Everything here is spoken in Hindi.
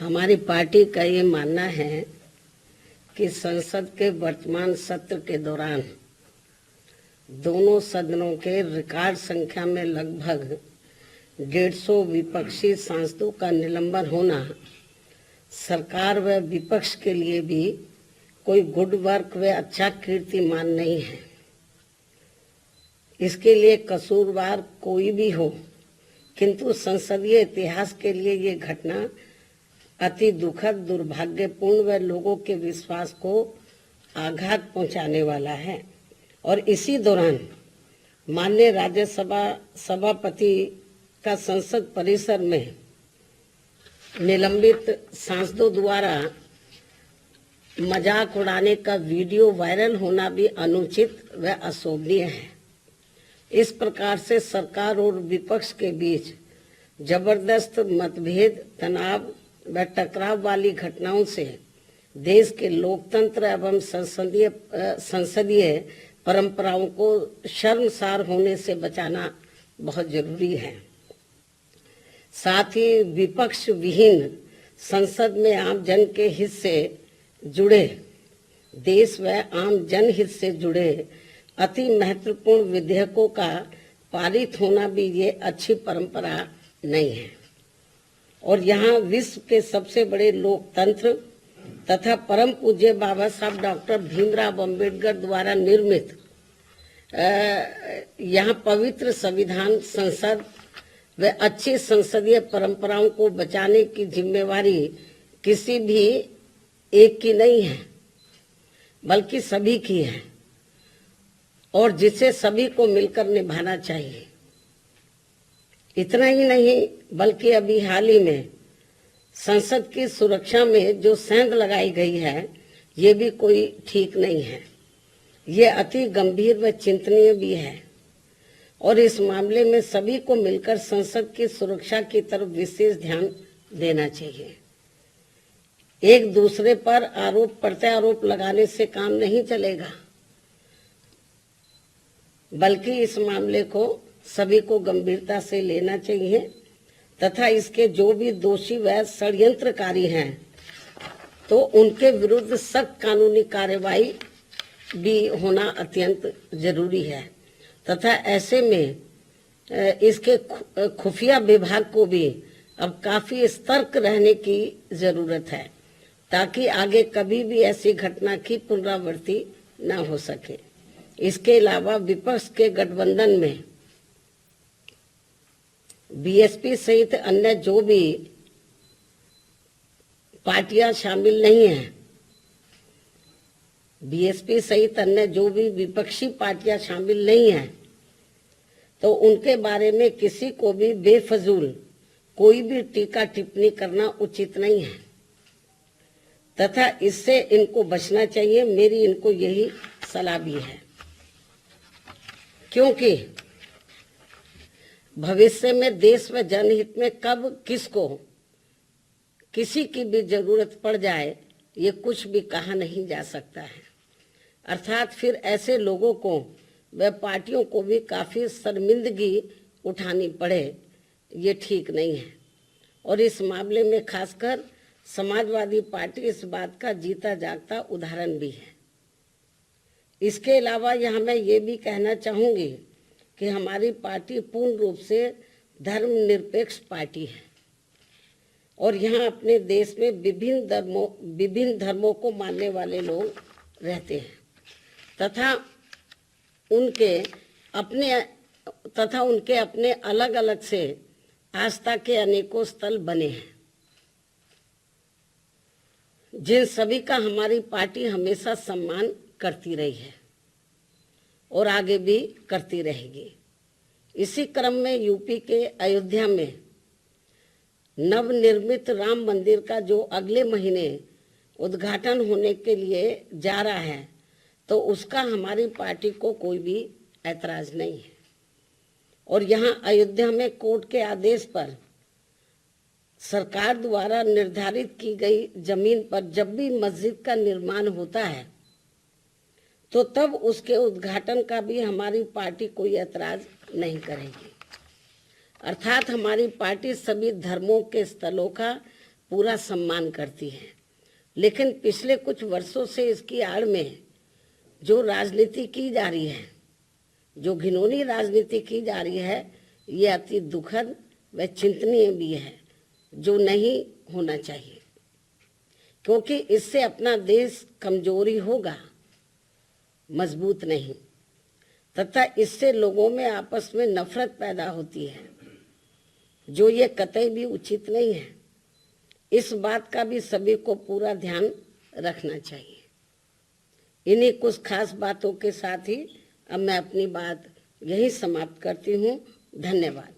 हमारी पार्टी का ये मानना है कि संसद के वर्तमान सत्र के दौरान दोनों सदनों के रिकॉर्ड संख्या में लगभग 150 विपक्षी सांसदों का निलंबन होना सरकार व विपक्ष के लिए भी कोई गुड वर्क व अच्छा कीर्तिमान नहीं है। इसके लिए कसूरवार कोई भी हो, किंतु संसदीय इतिहास के लिए ये घटना अति दुखद, दुर्भाग्यपूर्ण व लोगों के विश्वास को आघात पहुंचाने वाला है। और इसी दौरान माननीय राज्यसभा सभापति का संसद परिसर में निलंबित सांसदों द्वारा मजाक उड़ाने का वीडियो वायरल होना भी अनुचित व अशोभनीय है। इस प्रकार से सरकार और विपक्ष के बीच जबरदस्त मतभेद, तनाव व टकराव वाली घटनाओं से देश के लोकतंत्र एवं संसदीय परंपराओं को शर्मसार होने से बचाना बहुत जरूरी है। साथ ही विपक्ष विहीन संसद में आम जन के हित से जुड़े, देश व आम जनहित से जुड़े अति महत्वपूर्ण विधेयकों का पारित होना भी ये अच्छी परंपरा नहीं है। और यहाँ विश्व के सबसे बड़े लोकतंत्र तथा परम पूज्य बाबा साहब डॉक्टर भीमराव अंबेडकर द्वारा निर्मित यहाँ पवित्र संविधान, संसद व अच्छी संसदीय परंपराओं को बचाने की जिम्मेवारी किसी भी एक की नहीं है, बल्कि सभी की है और जिसे सभी को मिलकर निभाना चाहिए। इतना ही नहीं, बल्कि अभी हाल ही में संसद की सुरक्षा में जो सेंध लगाई गई है, ये भी कोई ठीक नहीं है। ये अति गंभीर व चिंतनीय भी है और इस मामले में सभी को मिलकर संसद की सुरक्षा की तरफ विशेष ध्यान देना चाहिए। एक दूसरे पर आरोप प्रत्यारोप लगाने से काम नहीं चलेगा, बल्कि इस मामले को सभी को गंभीरता से लेना चाहिए तथा इसके जो भी दोषी व षड्यंत्रकारी हैं तो उनके विरुद्ध सख्त कानूनी कार्रवाई भी होना अत्यंत जरूरी है तथा ऐसे में इसके खुफिया विभाग को भी अब काफी सतर्क रहने की जरूरत है ताकि आगे कभी भी ऐसी घटना की पुनरावृत्ति न हो सके। इसके अलावा विपक्ष के गठबंधन में बीएसपी सहित अन्य जो भी पार्टियां शामिल नहीं हैं, बीएसपी सहित अन्य जो भी विपक्षी पार्टियां शामिल नहीं हैं, तो उनके बारे में किसी को भी बेफजूल कोई भी टीका टिप्पणी करना उचित नहीं है तथा इससे इनको बचना चाहिए। मेरी इनको यही सलाह भी है, क्योंकि भविष्य में देश व जनहित में कब किसको किसी की भी जरूरत पड़ जाए, ये कुछ भी कहा नहीं जा सकता है। अर्थात फिर ऐसे लोगों को व पार्टियों को भी काफी शर्मिंदगी उठानी पड़े, ये ठीक नहीं है। और इस मामले में खासकर समाजवादी पार्टी इस बात का जीता जागता उदाहरण भी है। इसके अलावा यहाँ मैं ये भी कहना चाहूंगी कि हमारी पार्टी पूर्ण रूप से धर्मनिरपेक्ष पार्टी है और यहाँ अपने देश में विभिन्न धर्मों को मानने वाले लोग रहते हैं तथा उनके अपने अलग अलग से आस्था के अनेकों स्थल बने हैं, जिन सभी का हमारी पार्टी हमेशा सम्मान करती रही है और आगे भी करती रहेगी। इसी क्रम में यूपी के अयोध्या में नवनिर्मित राम मंदिर का जो अगले महीने उद्घाटन होने के लिए जा रहा है, तो उसका हमारी पार्टी को कोई भी ऐतराज नहीं है। और यहाँ अयोध्या में कोर्ट के आदेश पर सरकार द्वारा निर्धारित की गई जमीन पर जब भी मस्जिद का निर्माण होता है, तो तब उसके उद्घाटन का भी हमारी पार्टी कोई ऐतराज नहीं करेगी। अर्थात हमारी पार्टी सभी धर्मों के स्थलों का पूरा सम्मान करती हैं, लेकिन पिछले कुछ वर्षों से इसकी आड़ में जो राजनीति की जा रही है, जो घिनौनी राजनीति की जा रही है, ये अति दुखद व चिंतनीय भी है, जो नहीं होना चाहिए, क्योंकि इससे अपना देश कमजोरी होगा, मजबूत नहीं, तथा इससे लोगों में आपस में नफरत पैदा होती है, जो ये कतई भी उचित नहीं है। इस बात का भी सभी को पूरा ध्यान रखना चाहिए। इन्हीं कुछ खास बातों के साथ ही अब मैं अपनी बात यही समाप्त करती हूँ। धन्यवाद।